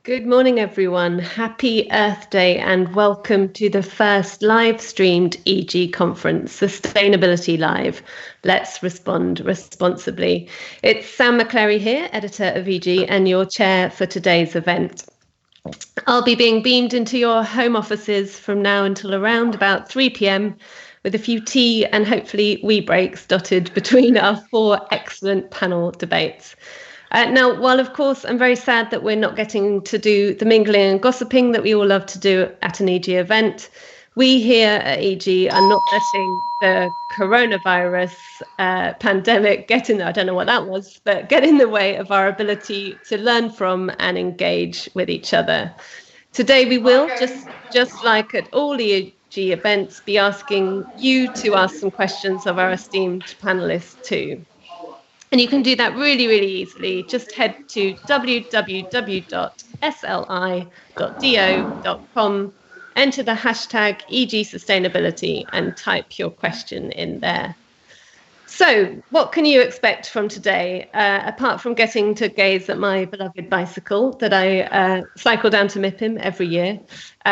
Good morning, everyone. Happy Earth Day and welcome to the first live-streamed EG conference, Sustainability Live. Let's respond responsibly. It's Sam McClary here, editor of EG and your chair for today's event. I'll be being beamed into your home offices from now until around about 3 p.m. with a few tea and hopefully wee breaks dotted between our 4 excellent panel debates. Now, while of course I'm very sad that we're not getting to do the mingling and gossiping that we all love to do at an EG event, we here at EG are not letting the coronavirus pandemic get in, I don't know what that was, but get in the way of our ability to learn from and engage with each other. Today we will, just like at all EG events, be asking you to ask some questions of our esteemed panelists too. And you can do that really, really easily. Just head to www.sli.do.com, enter the hashtag EG Sustainability and type your question in there. So what can you expect from today, apart from getting to gaze at my beloved bicycle that I cycle down to Mipham every year?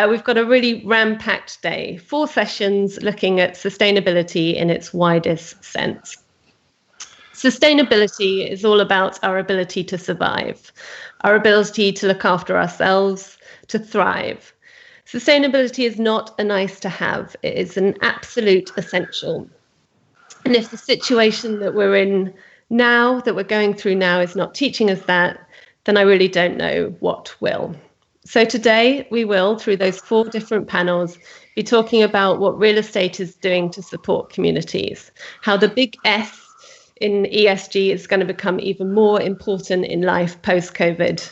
We've got a really ram-packed day, 4 sessions looking at sustainability in its widest sense. Sustainability is all about our ability to survive, our ability to look after ourselves, to thrive. Sustainability is not a nice to have, it is an absolute essential. And if the situation that we're in now, that we're going through now, is not teaching us that, then I really don't know what will. So today we will, through those 4 different panels, be talking about what real estate is doing to support communities, how the big S in ESG is going to become even more important in life post-COVID.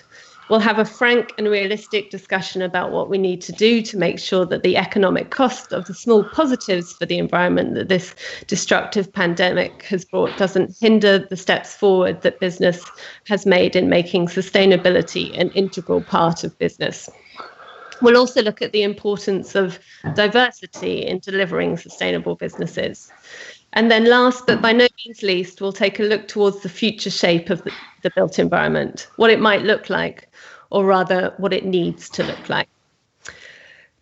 We'll have a frank and realistic discussion about what we need to do to make sure that the economic cost of the small positives for the environment that this destructive pandemic has brought doesn't hinder the steps forward that business has made in making sustainability an integral part of business. We'll also look at the importance of diversity in delivering sustainable businesses. And then last, but by no means least, we'll take a look towards the future shape of the built environment, what it might look like, or rather what it needs to look like.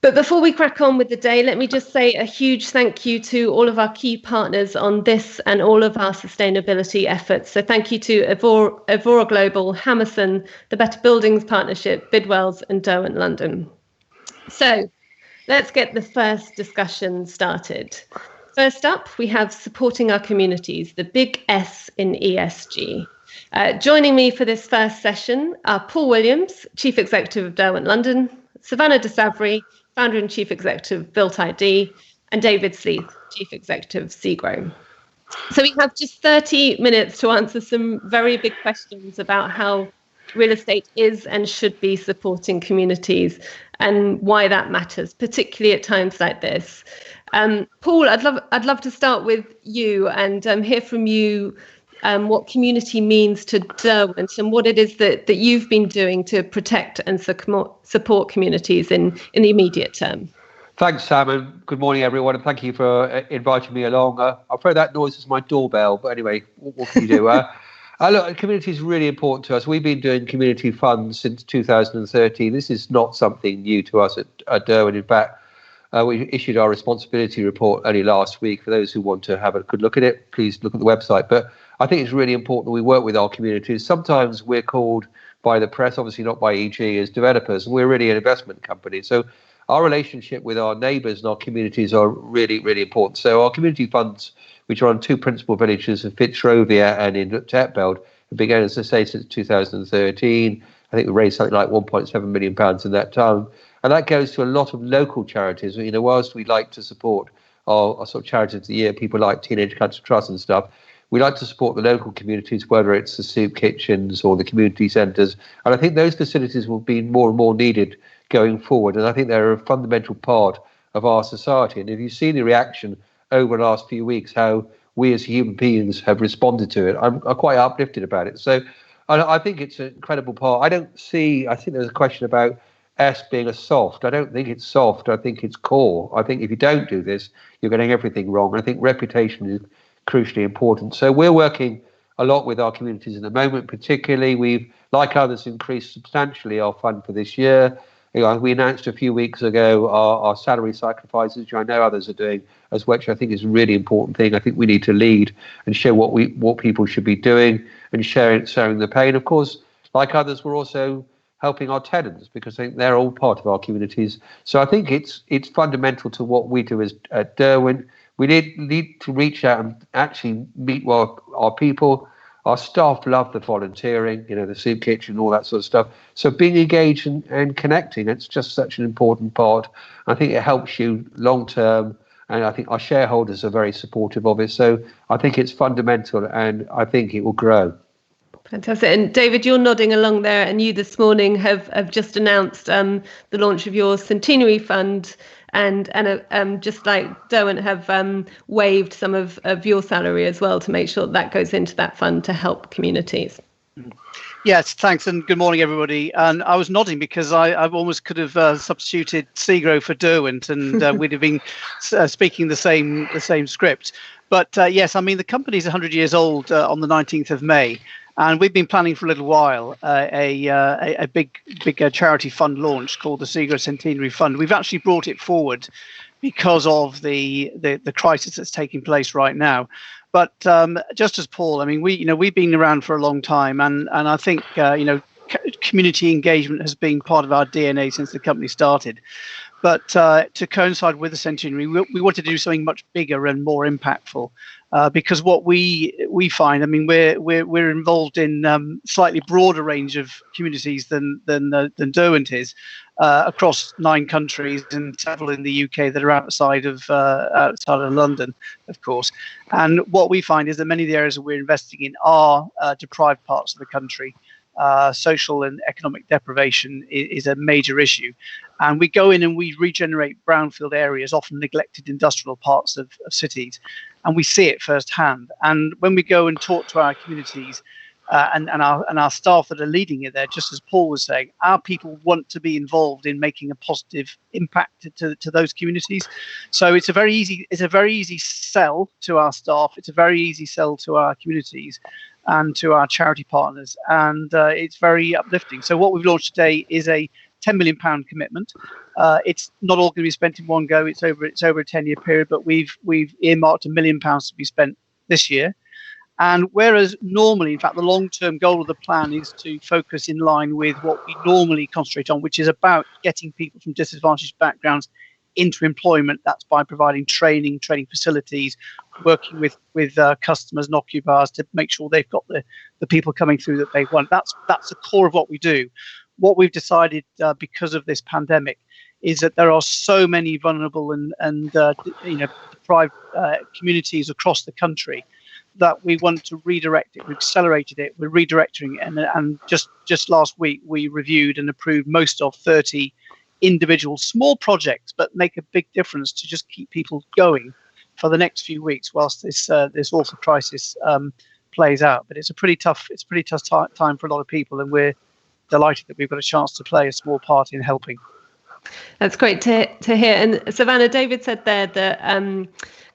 But before we crack on with the day, let me just say a huge thank you to all of our key partners on this and all of our sustainability efforts. So thank you to Evora Global, Hammerson, the Better Buildings Partnership, Bidwells and Derwent London. So let's get the first discussion started. First up, we have supporting our communities, the big S in ESG. Joining me for this first session are Paul Williams, Chief Executive of Derwent London, Savannah de Savary, Founder and Chief Executive of Built ID, and David Sleeth, Chief Executive of Seagrow. So we have just 30 minutes to answer some very big questions about how real estate is and should be supporting communities and why that matters, particularly at times like this. Paul, I'd love to start with you and hear from you what community means to Derwent and what it is that you've been doing to protect and support communities in the immediate term. Thanks, Sam, and good morning, everyone, and thank you for inviting me along. I'll throw that noise as my doorbell, but anyway, what can you do? Look, community is really important to us. We've been doing community funds since 2013. This is not something new to us at Derwent. In fact, we issued our responsibility report only last week. For those who want to have a good look at it, please look at the website. But I think it's really important that we work with our communities. Sometimes we're called by the press, obviously not by EG, as developers, and we're really an investment company. So our relationship with our neighbours and our communities are really, really important. So our community funds, which are on 2 principal villages of Fitzrovia and in Tetbeld, have been going, as I say, since 2013. I think we raised something like £1.7 million in that time. And that goes to a lot of local charities. You know, whilst we like to support our sort of charities of the year, people like Teenage Cancer Trust and stuff, we like to support the local communities, whether it's the soup kitchens or the community centres. And I think those facilities will be more and more needed going forward. And I think they're a fundamental part of our society. And if you've seen the reaction over the last few weeks, how we as human beings have responded to it, I'm quite uplifted about it. So I think it's an incredible part. I think there's a question about S being a soft. I don't think it's soft. I think it's core. I think if you don't do this, you're getting everything wrong. I think reputation is crucially important. So we're working a lot with our communities in the moment. Particularly, we've, like others, increased substantially our fund for this year. We announced a few weeks ago our salary sacrifices, which I know others are doing as well, which I think is a really important thing. I think we need to lead and show what people should be doing and sharing the pain. Of course, like others, we're also helping our tenants because I think they're all part of our communities. So I think it's fundamental to what we do at Derwent. We need to reach out and actually meet our people. Our staff love the volunteering, the soup kitchen, all that sort of stuff. So being engaged and connecting, it's just such an important part. I think it helps you long term. And I think our shareholders are very supportive of it. So I think it's fundamental and I think it will grow. Fantastic. And David, you're nodding along there, and you this morning have just announced the launch of your centenary fund, and just like Derwent have waived some of your salary as well to make sure that goes into that fund to help communities. Yes, thanks, and good morning, everybody. And I was nodding because I almost could have substituted Segro for Derwent, and we'd have been speaking the same script. But yes, I mean the company's 100 years old on the 19th of May. And we've been planning for a little while a big charity fund launch called the Segro Centenary Fund. We've actually brought it forward because of the crisis that's taking place right now. But just as Paul, I mean, we've been around for a long time, and I think community engagement has been part of our DNA since the company started. But to coincide with the centenary, we wanted to do something much bigger and more impactful. Because what we find, I mean, we're involved in slightly broader range of communities than Derwent is, across 9 countries and several in the UK that are outside of London, of course. And what we find is that many of the areas that we're investing in are deprived parts of the country. Social and economic deprivation is a major issue, and we go in and we regenerate brownfield areas, often neglected industrial parts of cities, and we see it firsthand. And when we go and talk to our communities and our staff that are leading it there, just as Paul was saying, our people want to be involved in making a positive impact to those communities. So it's a very easy sell to our staff. It's a very easy sell to our communities and to our charity partners, and it's very uplifting. So what we've launched today is a £10 million commitment. It's not all going to be spent in one go. It's over a 10-year period, but we've earmarked £1 million to be spent this year. And whereas normally, in fact, the long-term goal of the plan is to focus in line with what we normally concentrate on, which is about getting people from disadvantaged backgrounds into employment. That's by providing training facilities, working with customers and occupiers to make sure they've got the people coming through that they want. That's the core of what we do. What we've decided because of this pandemic is that there are so many vulnerable and deprived communities across the country that we want to redirect it. We've accelerated it. We're redirecting it, and just last week we reviewed and approved most of 30 individual small projects, but make a big difference to just keep people going for the next few weeks whilst this awful crisis plays out. But it's a pretty tough time for a lot of people, and we're delighted that we've got a chance to play a small part in helping. That's great to hear. And Savannah, David said there that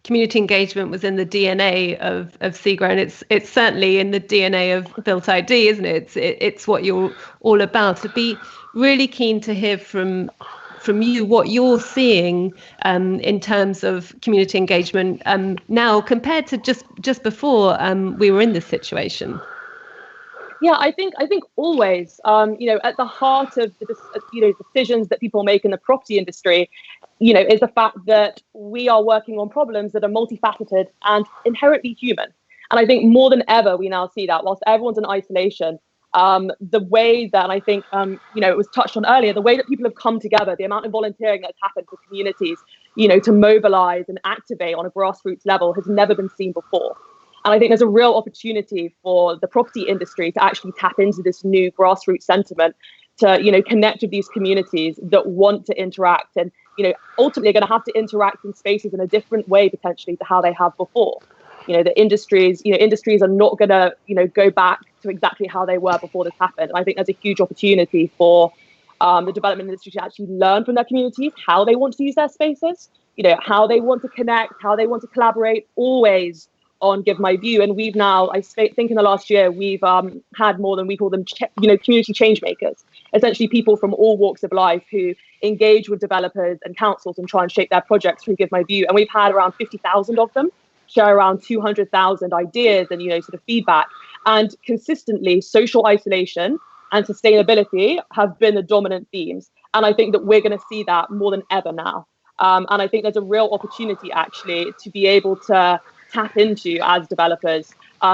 community engagement was in the DNA of Segro, and it's certainly in the DNA of Built ID, isn't it? It's what you're all about. I'd be really keen to hear from you what you're seeing in terms of community engagement now compared to just before we were in this situation. Yeah, I think always, at the heart of the decisions that people make in the property industry, is the fact that we are working on problems that are multifaceted and inherently human. And I think more than ever, we now see that whilst everyone's in isolation, the way that I think, it was touched on earlier, the way that people have come together, the amount of volunteering that's happened for communities, to mobilize and activate on a grassroots level has never been seen before. And I think there's a real opportunity for the property industry to actually tap into this new grassroots sentiment to, connect with these communities that want to interact and, ultimately are going to have to interact in spaces in a different way potentially to how they have before. The industries are not going to, go back to exactly how they were before this happened. And I think there's a huge opportunity for the development industry to actually learn from their communities, how they want to use their spaces, how they want to connect, how they want to collaborate, always on Give My View, and we've now, I think in the last year, we've had more than, we call them, community change makers, essentially people from all walks of life who engage with developers and councils and try and shape their projects through Give My View. And we've had around 50,000 of them share around 200,000 ideas and, sort of feedback. And consistently, social isolation and sustainability have been the dominant themes. And I think that we're going to see that more than ever now. And I think there's a real opportunity, actually, to be able to tap into, as developers,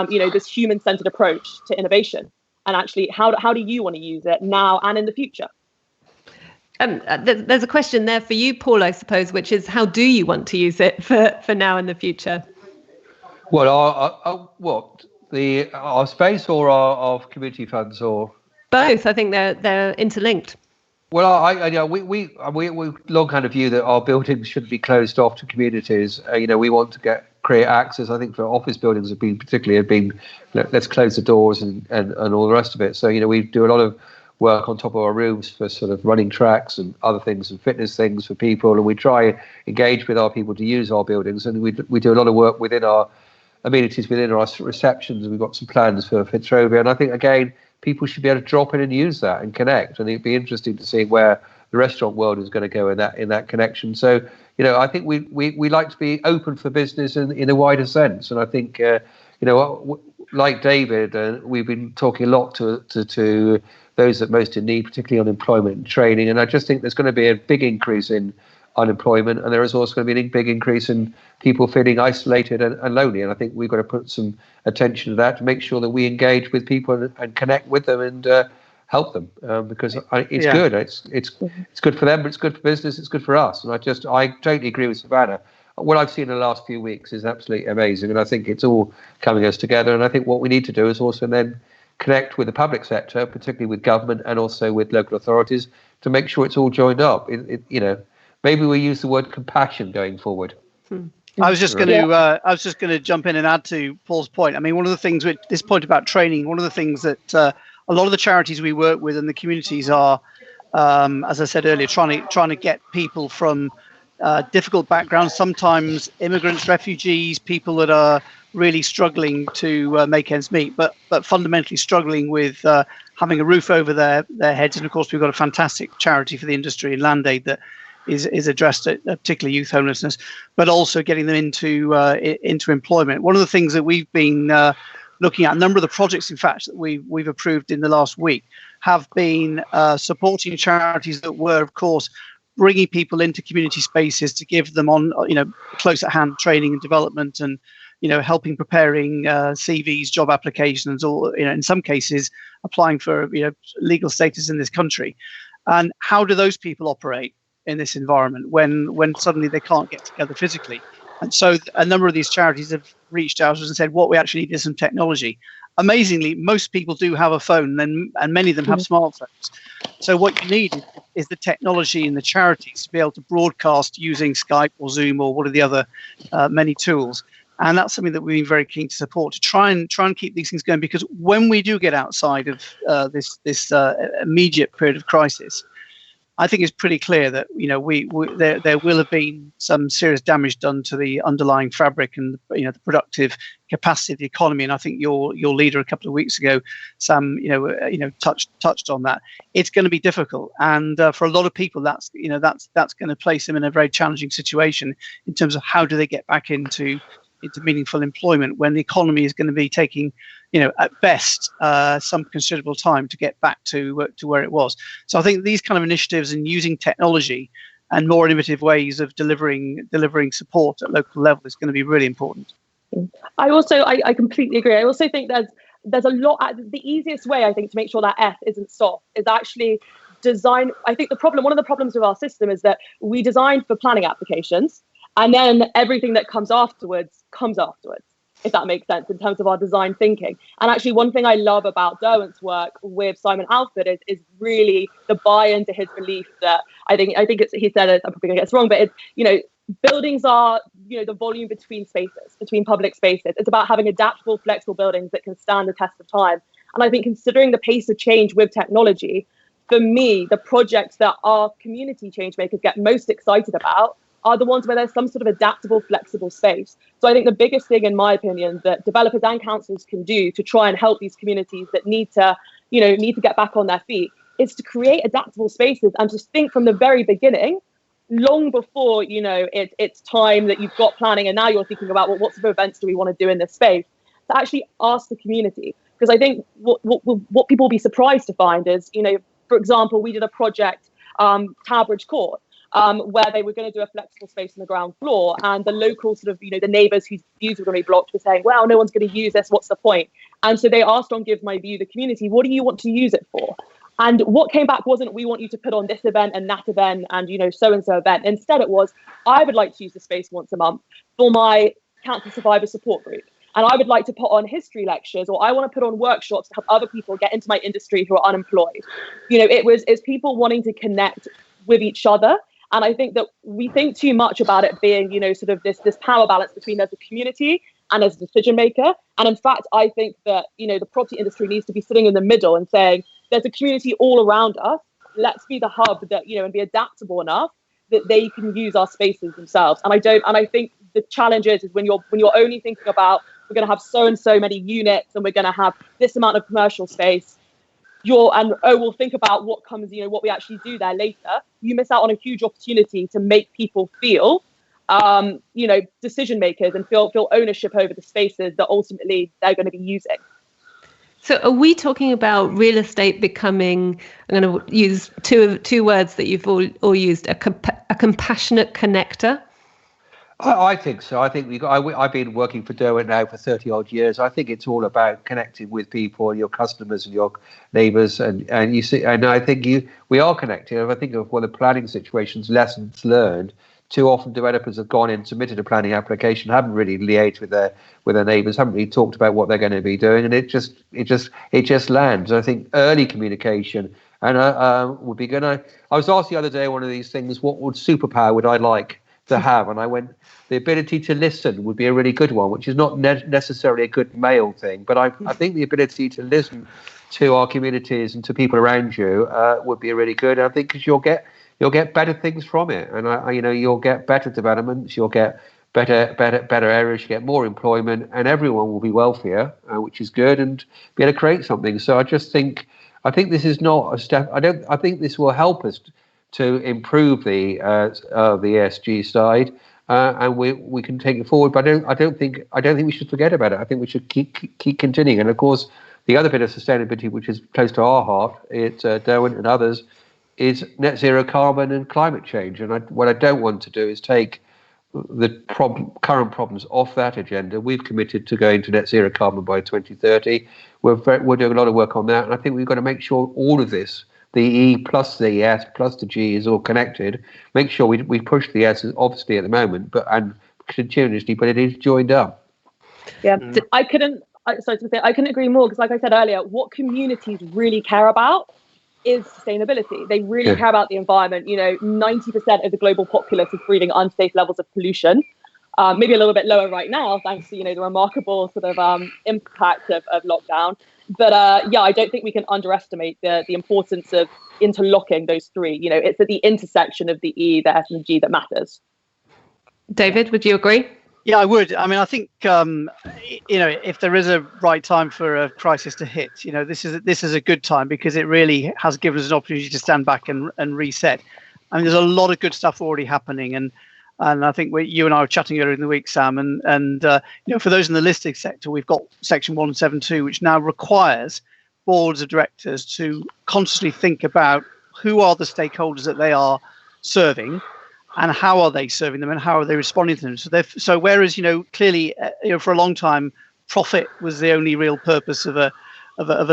this human-centered approach to innovation. And actually, how do you want to use it now and in the future? There's a question there for you, Paul, I suppose, which is, how do you want to use it for now and the future? Well, our space or our community funds, or both? I think they're interlinked. Well, we long had a view that our buildings shouldn't be closed off to communities. We want to create access. I think for office buildings have been let's close the doors and all the rest of it. So we do a lot of work on top of our roofs for sort of running tracks and other things and fitness things for people, and we try and engage with our people to use our buildings, and we do a lot of work within our amenities, within our receptions. We've got some plans for Fitzrovia, and I think again, people should be able to drop in and use that and connect. And it'd be interesting to see where the restaurant world is going to go in that connection. So, I think we like to be open for business in a wider sense. And I think, like David, we've been talking a lot to those that most in need, particularly on employment and training. And I just think there's going to be a big increase in unemployment, and there is also going to be a big increase in people feeling isolated and lonely. And I think we've got to put some attention to that to make sure that we engage with people and connect with them and help them, because it's good. It's good for them, but it's good for business. It's good for us. And I totally agree with Savannah. What I've seen in the last few weeks is absolutely amazing, and I think it's all coming us together. And I think what we need to do is also then connect with the public sector, particularly with government and also with local authorities, to make sure it's all joined up. Maybe we use the word compassion going forward. I was just going to jump in and add to Paul's point. I mean, one of the things with this point about training, one of the things that a lot of the charities we work with and the communities are, as I said earlier, trying to get people from difficult backgrounds, sometimes immigrants, refugees, people that are really struggling to make ends meet, but fundamentally struggling with having a roof over their heads. And of course, we've got a fantastic charity for the industry in Land Aid that is addressed at particularly youth homelessness, but also getting them into employment. One of the things that we've been looking at, a number of the projects, in fact, that we've approved in the last week, have been supporting charities that were, of course, bringing people into community spaces to give them close at hand training and development, and helping preparing CVs, job applications, or in some cases applying for legal status in this country. And how do those people operate in this environment when suddenly they can't get together physically? And so a number of these charities have reached out and said, what we actually need is some technology. Amazingly, most people do have a phone, and many of them have smartphones. So what you need is the technology in the charities to be able to broadcast using Skype or Zoom or one of the other many tools. And that's something that we've been very keen to support, to try and keep these things going, because when we do get outside of this immediate period of crisis, I think it's pretty clear that there will have been some serious damage done to the underlying fabric and the productive capacity of the economy. And I think your leader a couple of weeks ago, Sam, touched on that. It's going to be difficult, and for a lot of people, that's going to place them in a very challenging situation in terms of how do they get back into meaningful employment when the economy is going to be taking, at best, some considerable time to get back to where it was. So I think these kind of initiatives and using technology and more innovative ways of delivering support at local level is going to be really important. I completely agree. I also think there's a lot. The easiest way, I think, to make sure that F isn't soft is actually design. I think one of the problems with our system is that we design for planning applications, and then everything that comes afterwards, if that makes sense, in terms of our design thinking. And actually, one thing I love about Derwent's work with Simon Alford is really the buy-in to his belief that he said it, I'm probably going to get this wrong, but it's, buildings are, the volume between public spaces. It's about having adaptable, flexible buildings that can stand the test of time. And I think considering the pace of change with technology, for me, the projects that our community change makers get most excited about are the ones where there's some sort of adaptable, flexible space. So I think the biggest thing, in my opinion, that developers and councils can do to try and help these communities that need to get back on their feet is to create adaptable spaces and just think from the very beginning, long before it's time that you've got planning and now you're thinking about, well, what sort of events do we want to do in this space, to actually ask the community. Because I think what people will be surprised to find is, for example, we did a project, Towerbridge Court, where they were going to do a flexible space on the ground floor, and the local sort of, the neighbours whose views were going to be blocked were saying, well, no one's going to use this, what's the point? And so they asked on Give My View, the community, what do you want to use it for? And what came back wasn't, we want you to put on this event and that event and, so-and-so event. Instead it was, I would like to use the space once a month for my cancer survivor support group. And I would like to put on history lectures, or I want to put on workshops to help other people get into my industry who are unemployed. It's people wanting to connect with each other. And I think that we think too much about it being, sort of this power balance between as a community and as a decision maker. And in fact, I think that, the property industry needs to be sitting in the middle and saying, there's a community all around us. Let's be the hub that, and be adaptable enough that they can use our spaces themselves. And I think the challenge is when you're only thinking about, we're going to have so and so many units and we're going to have this amount of commercial space, we'll think about what comes, what we actually do there later. You miss out on a huge opportunity to make people feel, decision makers and feel ownership over the spaces that ultimately they're going to be using. So are we talking about real estate becoming, I'm going to use two words that you've all used, a compassionate connector? I think so. I think I've been working for Derwent now for 30 odd years. I think it's all about connecting with people and your customers and your neighbours, and you see. And I think we are connecting. If I think of one of the planning situations, lessons learned. Too often developers have gone in, submitted a planning application, haven't really liaised with their neighbours, haven't really talked about what they're going to be doing, and it just lands. I think early communication would be good. I was asked the other day, one of these things, what superpower would I like to have? And I went, the ability to listen would be a really good one, which is not necessarily a good male thing, but I think the ability to listen to our communities and to people around you would be really good. I think because you'll get better things from it, and you'll get better developments, you'll get better areas, you get more employment, and everyone will be wealthier, which is good, and be able to create something. So I think this is not a step. I think this will help us to improve the ESG side, and we can take it forward. But I don't think we should forget about it. I think we should keep continuing. And of course, the other bit of sustainability, which is close to our heart, it's Derwent and others, is net zero carbon and climate change. And what I don't want to do is take the current problems off that agenda. We've committed to going to net zero carbon by 2030. We're doing a lot of work on that, and I think we've got to make sure all of this, the E plus the S plus the G, is all connected. Make sure we push the S, obviously at the moment, and continuously, but it is joined up. Yeah, I couldn't agree more, because like I said earlier, what communities really care about is sustainability. They really care about the environment. 90% of the global populace is breathing unsafe levels of pollution. Maybe a little bit lower right now, thanks to the remarkable sort of impact of lockdown. But I don't think we can underestimate the importance of interlocking those three. It's at the intersection of the E, the S, and the G that matters. David, would you agree? Yeah, I would. I mean, I think if there is a right time for a crisis to hit, this is a good time, because it really has given us an opportunity to stand back and reset. I mean, there's a lot of good stuff already happening, and I think you and I were chatting earlier in the week, Sam, and for those in the listed sector, we've got Section 172, which now requires boards of directors to constantly think about who are the stakeholders that they are serving, and how are they serving them, and how are they responding to them. So whereas clearly for a long time profit was the only real purpose of a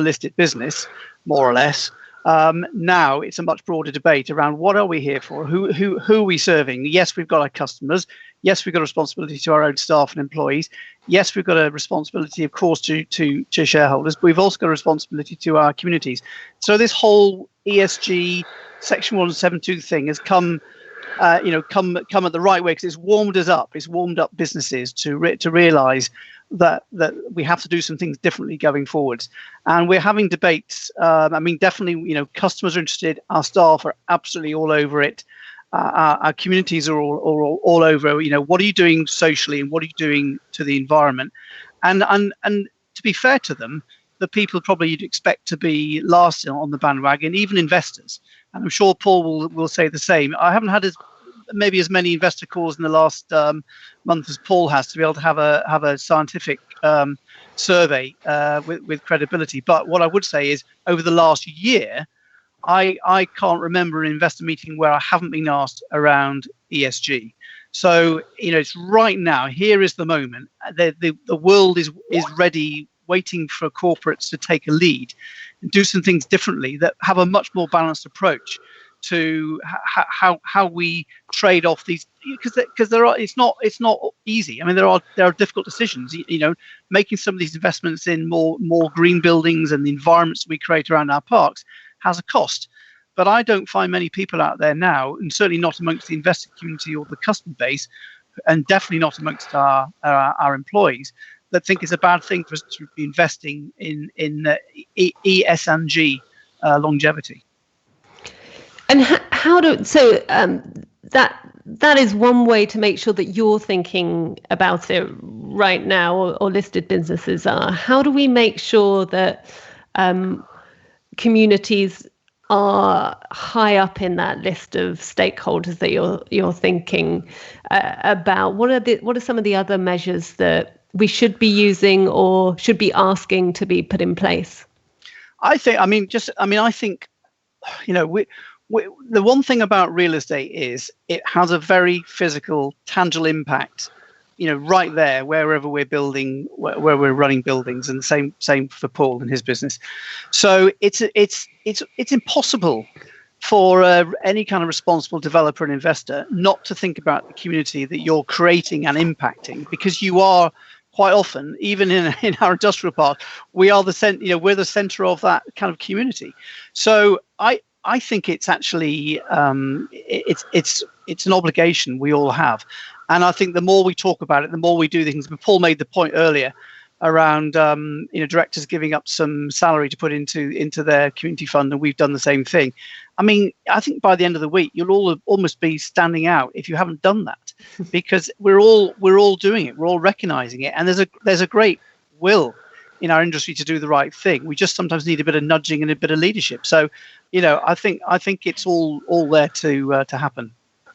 listed business, more or less. Now it's a much broader debate around what are we here for? Who are we serving? Yes, we've got our customers. Yes, we've got a responsibility to our own staff and employees. Yes, we've got a responsibility, of course, to shareholders. But we've also got a responsibility to our communities. So this whole ESG Section 172 thing has come at the right way, because it's warmed us up. It's warmed up businesses to realise that we have to do some things differently going forwards. And we're having debates. Definitely, customers are interested. Our staff are absolutely all over it. our communities are all over. What are you doing socially, and what are you doing to the environment? And to be fair to them, the people probably you'd expect to be last on the bandwagon, even investors. And I'm sure Paul will say the same. I haven't had maybe as many investor calls in the last month as Paul has to be able to have a scientific survey with credibility. But what I would say is, over the last year, I can't remember an investor meeting where I haven't been asked around ESG. So it's right now. Here is the moment. The world is ready, waiting for corporates to take a lead and do some things differently that have a much more balanced approach to how we trade off these, because it's not easy. I mean, there are difficult decisions. Making some of these investments in more green buildings and the environments we create around our parks has a cost. But I don't find many people out there now, and certainly not amongst the investor community or the customer base, and definitely not amongst our employees, that think it's a bad thing for us to be investing in ESG longevity. And that is one way to make sure that you're thinking about it right now, or listed businesses are. How do we make sure that communities are high up in that list of stakeholders that you're thinking about? What are some of the other measures that we should be using or should be asking to be put in place? I think the one thing about real estate is it has a very physical, tangible impact, right there, wherever we're building, where we're running buildings, and the same for Paul and his business. So it's impossible for any kind of responsible developer and investor not to think about the community that you're creating and impacting, because you are quite often, even in our industrial park, we're the center of that kind of community. So I think it's actually it's an obligation we all have, and I think the more we talk about it, the more we do things. But Paul made the point earlier around directors giving up some salary to put into their community fund, and we've done the same thing. I mean, I think by the end of the week, you'll all almost be standing out if you haven't done that, because we're all doing it, we're all recognizing it, and there's a great will in our industry to do the right thing. We just sometimes need a bit of nudging and a bit of leadership. So, I think it's all there to happen.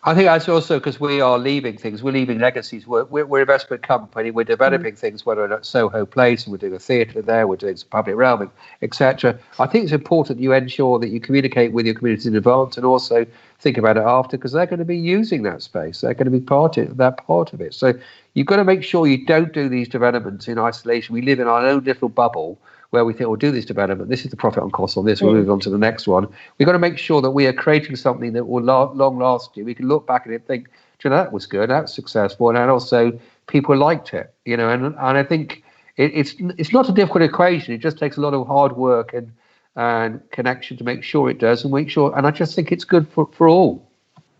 I think that's also because we are leaving things. We're leaving legacies. We're an investment company. We're developing things, whether at Soho Place, and we're doing a theatre there, we're doing some public realm, etc. I think it's important you ensure that you communicate with your community in advance, and also think about it after, because they're going to be using that space. They're going to be part of it. So you've got to make sure you don't do these developments in isolation. We live in our own little bubble where we think we'll do this development. This is the profit on cost on this. We'll move on to the next one. We've got to make sure that we are creating something that will long last you. We can look back at it and think, that was good, that was successful, and also people liked it. And I think it's not a difficult equation. It just takes a lot of hard work and connection to make sure it does, and I just think it's good for all.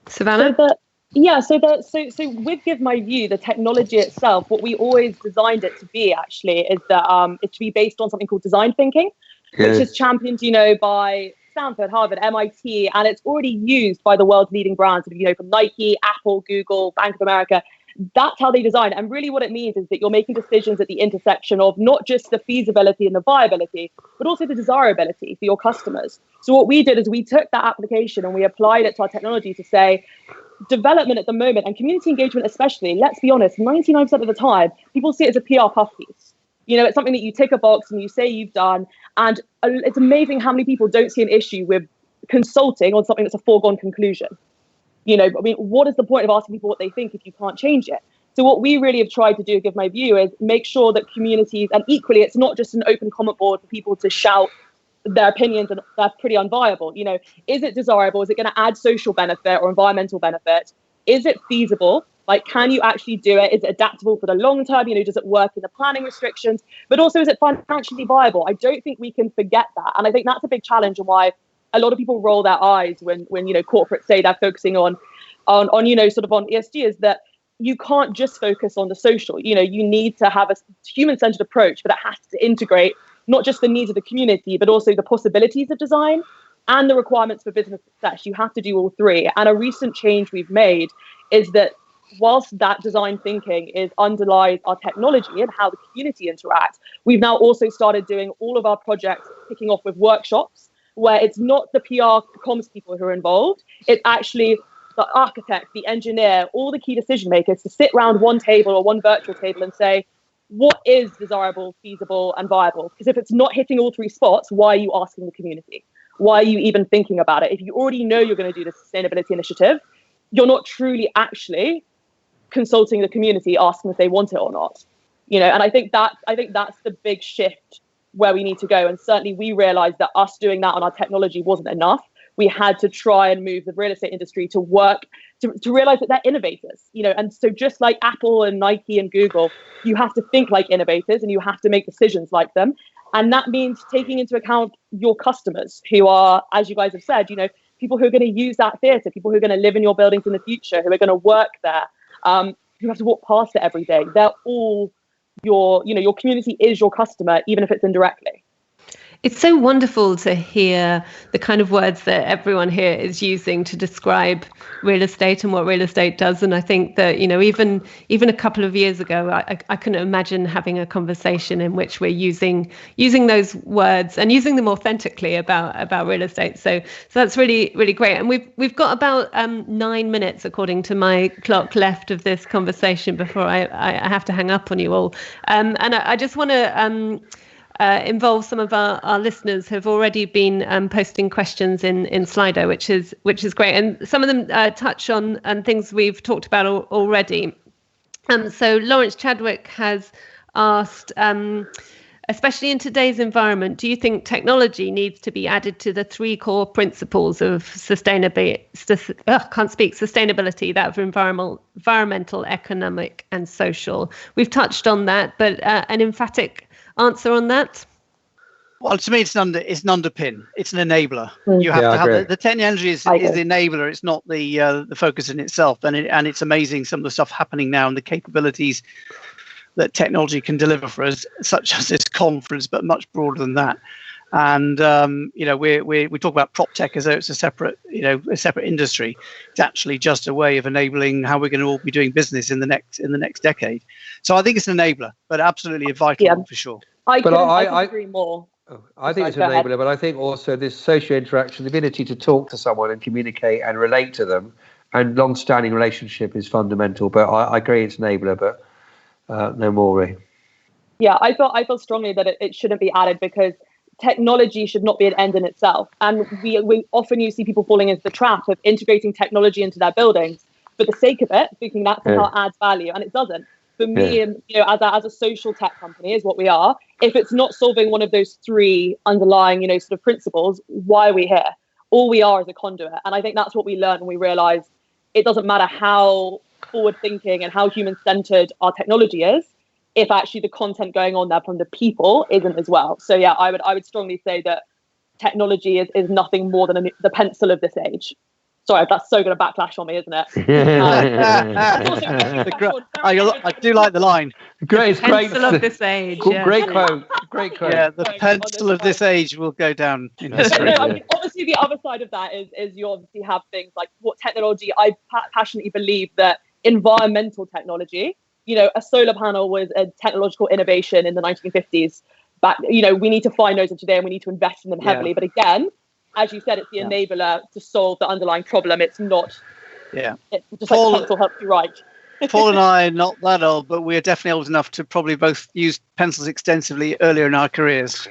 Savannah? So with Give My View, the technology itself, what we always designed it to be actually is that it's to be based on something called design thinking, which is championed, by Stanford, Harvard, MIT, and it's already used by the world's leading brands, from Nike, Apple, Google, Bank of America. That's how they design it. And really what it means is that you're making decisions at the intersection of not just the feasibility and the viability, but also the desirability for your customers. So what we did is we took that application and we applied it to our technology to say, development at the moment, and community engagement especially, let's be honest, 99% of the time, people see it as a PR puff piece. It's something that you tick a box and you say you've done. And it's amazing how many people don't see an issue with consulting on something that's a foregone conclusion. What is the point of asking people what they think if you can't change it? So what we really have tried to do, Give My View, is make sure that communities, and equally, it's not just an open comment board for people to shout their opinions, and that's pretty unviable. Is it desirable? Is it going to add social benefit or environmental benefit? Is it feasible? Can you actually do it? Is it adaptable for the long term? Does it work in the planning restrictions? But also, is it financially viable? I don't think we can forget that. And I think that's a big challenge, and why a lot of people roll their eyes when corporates say they're focusing on ESG, is that you can't just focus on the social. You need to have a human-centered approach, but it has to integrate not just the needs of the community, but also the possibilities of design. and the requirements for business success. You have to do all three. And a recent change we've made is that whilst that design thinking underlies our technology and how the community interacts, we've now also started doing all of our projects, kicking off with workshops, where it's not the PR comms people who are involved. It's actually the architect, the engineer, all the key decision makers to sit around one table or one virtual table and say, what is desirable, feasible, and viable? Because if it's not hitting all three spots, why are you asking the community? Why are you even thinking about it? If you already know you're going to do the sustainability initiative, you're not truly actually consulting the community, asking if they want it or not. And I think that's the big shift where we need to go. And certainly we realized that us doing that on our technology wasn't enough. We had to try and move the real estate industry to work to realize that they're innovators, and so just like Apple and Nike and Google, you have to think like innovators and you have to make decisions like them. And that means taking into account your customers who are, as you guys have said, people who are going to use that theatre, people who are going to live in your buildings in the future, who are going to work there, who have to walk past it every day. They're all your community is your customer, even if it's indirectly. It's so wonderful to hear the kind of words that everyone here is using to describe real estate and what real estate does. And I think that, even a couple of years ago, I couldn't imagine having a conversation in which we're using those words and using them authentically about real estate. So that's really, really great. And we've got about 9 minutes, according to my clock, left of this conversation before I have to hang up on you all. And I just want to involve some of our listeners who have already been posting questions in Slido, which is great, and some of them touch on things we've talked about already. So Lawrence Chadwick has asked, especially in today's environment, do you think technology needs to be added to the 3 core principles of sustainability, that of environmental, economic, and social? We've touched on that, but an emphatic answer on that? Well, to me, it's an underpin. It's an enabler. You have to have the technology is the enabler. It's not the focus in itself. And it's amazing some of the stuff happening now and the capabilities that technology can deliver for us, such as this conference, but much broader than that. And we talk about prop tech as though it's a separate industry. It's actually just a way of enabling how we're going to all be doing business in the next decade. So I think it's an enabler, but absolutely a vital one for sure. I agree more. I think it's an enabler, but I think also this social interaction, the ability to talk to someone and communicate and relate to them, and long-standing relationship is fundamental. But I agree it's an enabler, but no more really. Yeah, I feel strongly that it shouldn't be added, because technology should not be an end in itself. And we often see people falling into the trap of integrating technology into their buildings for the sake of it, thinking that somehow adds value, and it doesn't. For me, as a social tech company, is what we are. If it's not solving one of those 3 underlying, sort of principles, why are we here? All we are is a conduit. And I think that's what we learned when we realized it doesn't matter how forward-thinking and how human-centered our technology is, if actually the content going on there from the people isn't as well. So yeah, I would strongly say that technology is nothing more than the pencil of this age. Sorry, that's so going to backlash on me, isn't it? I do like the line. Great pencil of this age. Great quote. Great quote. Yeah, the pencil of this age will go down in history. Obviously, the other side of that is you obviously have things like what technology. I passionately believe that environmental technology. A solar panel was a technological innovation in the 1950s. But we need to find those today, and we need to invest in them heavily. But again, as you said, it's the enabler to solve the underlying problem. It's not. Yeah. It's just like the pencil helps you write. Paul and I are not that old, but we're definitely old enough to probably both use pencils extensively earlier in our careers.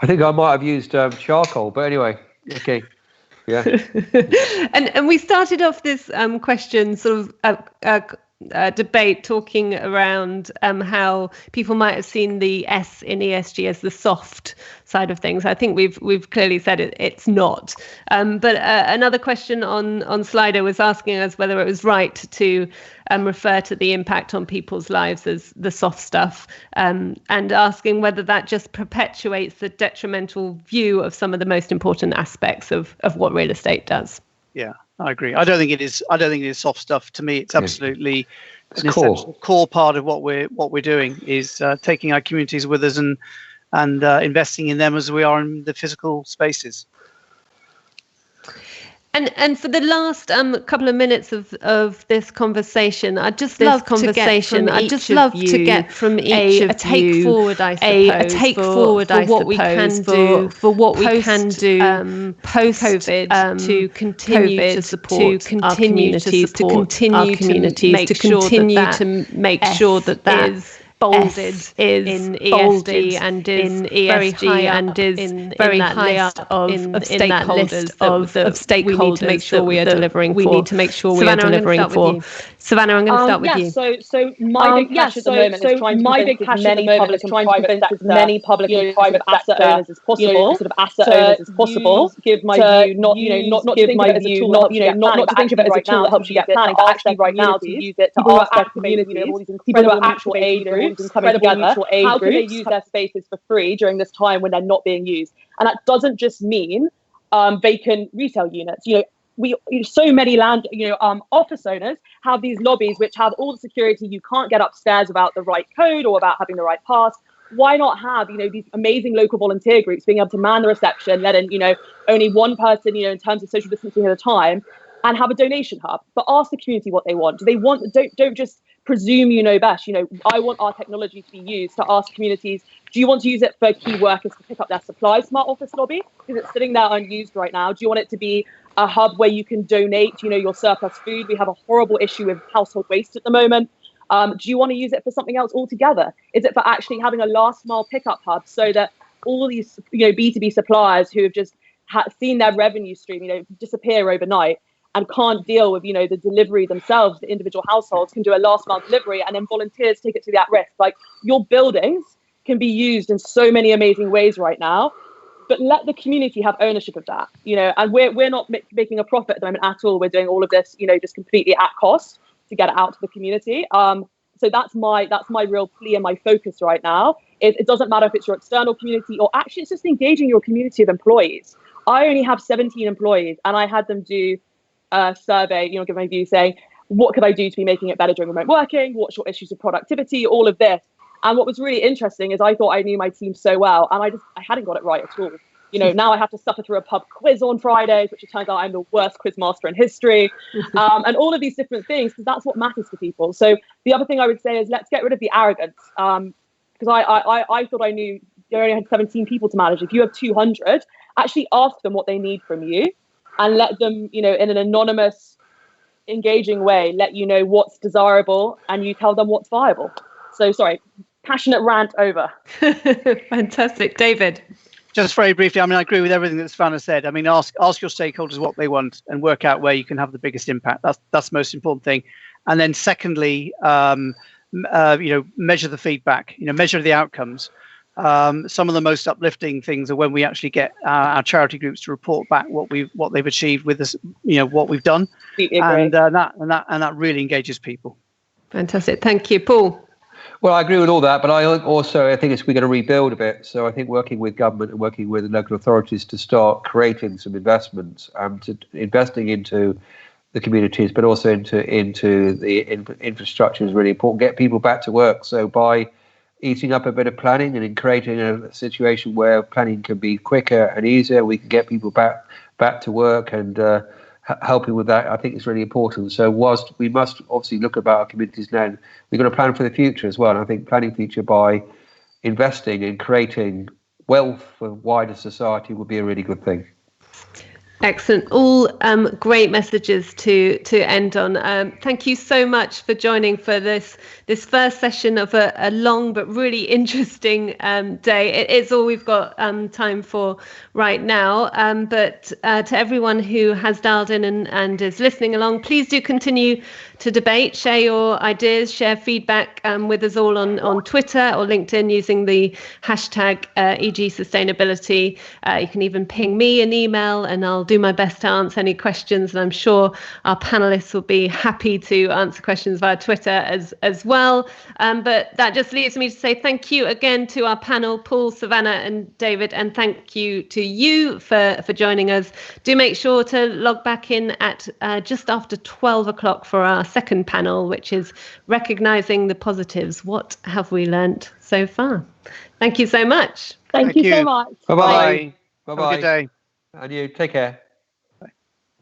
I think I might have used charcoal, but anyway, okay. Yeah. and we started off this question sort of debate talking around how people might have seen the S in ESG as the soft side of things. I think we've clearly said it's not. But another question on Slido was asking us whether it was right to refer to the impact on people's lives as the soft stuff, and asking whether that just perpetuates the detrimental view of some of the most important aspects of what real estate does. Yeah, I agree. I don't think it is soft stuff. To me, it's absolutely an essential core part of what we're doing is taking our communities with us and investing in them as we are in the physical spaces. And for the last couple of minutes of this conversation, I'd just love to get from each of you a take forward, I suppose, for what we can do post COVID to continue to support our communities, to continue to make sure that that is bolded in ESG and is very high and is very high up of stakeholders of stakeholders. We need to make sure we are delivering for. We need to make sure we are delivering for. Savannah, I'm going to start with you. So my big catch at the moment is trying to convince as many public and private asset owners as possible, sort of asset owners as possible. Give my view, not to think of it as a tool that helps you get planning, but actually right now to use it to ask their communities, people who are actual age groups, coming together, how can they use their spaces for free during this time when they're not being used? And that doesn't just mean vacant retail units. So many office owners have these lobbies which have all the security. You can't get upstairs without the right code or without having the right pass. Why not have, these amazing local volunteer groups being able to man the reception, let in, only one person, in terms of social distancing at a time, and have a donation hub. But ask the community what they want. Do they want? Don't just presume you know best. I want our technology to be used to ask communities, do you want to use it for key workers to pick up their supplies smart office lobby? Because it's sitting there unused right now. Do you want it to be a hub where you can donate, your surplus food? We have a horrible issue with household waste at the moment. Do you want to use it for something else altogether? Is it for actually having a last mile pickup hub so that all these, B2B suppliers who have just seen their revenue stream, disappear overnight and can't deal with, the delivery themselves, the individual households can do a last mile delivery and then volunteers take it to that risk. Like, your buildings can be used in so many amazing ways right now, but let the community have ownership of that, and we're not making a profit at the moment at all. We're doing all of this, just completely at cost to get it out to the community. So that's my real plea and my focus right now. It doesn't matter if it's your external community or actually it's just engaging your community of employees. I only have 17 employees and I had them do a survey, give my view saying, what could I do to be making it better during remote working? What's your issues of productivity? All of this. And what was really interesting is I thought I knew my team so well and I hadn't got it right at all. Now I have to suffer through a pub quiz on Fridays, which it turns out I'm the worst quiz master in history, and all of these different things, because that's what matters to people. So the other thing I would say is let's get rid of the arrogance, because I thought I knew you only had 17 people to manage. If you have 200, actually ask them what they need from you and let them, in an anonymous, engaging way, let you know what's desirable and you tell them what's viable. So sorry, passionate rant over. Fantastic. David? Just very briefly, I agree with everything that Savannah said. Ask your stakeholders what they want and work out where you can have the biggest impact. That's the most important thing. And then secondly, measure the feedback, measure the outcomes. Some of the most uplifting things are when we actually get our charity groups to report back what they've achieved with us, what we've done. And that really engages people. Fantastic. Thank you. Paul? Well, I agree with all that, but I think we're going to rebuild a bit. So I think working with government and working with the local authorities to start creating some investments, investing into the communities, but also into the infrastructure is really important. Get people back to work. So by eating up a bit of planning and in creating a situation where planning can be quicker and easier, we can get people back to work and helping with that, I think is really important. So whilst we must obviously look about our communities now, we've got to plan for the future as well. And I think planning future by investing and creating wealth for wider society would be a really good thing. Excellent. All great messages to end on. Thank you so much for joining for this first session of a long but really interesting day. It is all we've got time for right now. But to everyone who has dialed in and is listening along, please do continue to debate, share your ideas, share feedback with us all on Twitter or LinkedIn using the hashtag EG Sustainability. You can even ping me an email and I'll do my best to answer any questions, and I'm sure our panelists will be happy to answer questions via Twitter as well. But that just leaves me to say thank you again to our panel, Paul, Savannah and David, and thank you to you for joining us. Do make sure to log back in at just after 12 o'clock for our second panel, which is recognising the positives. What have we learnt so far? Thank you so much. Thank you so much. Bye-bye. Bye-bye. Have a good day. And you take care.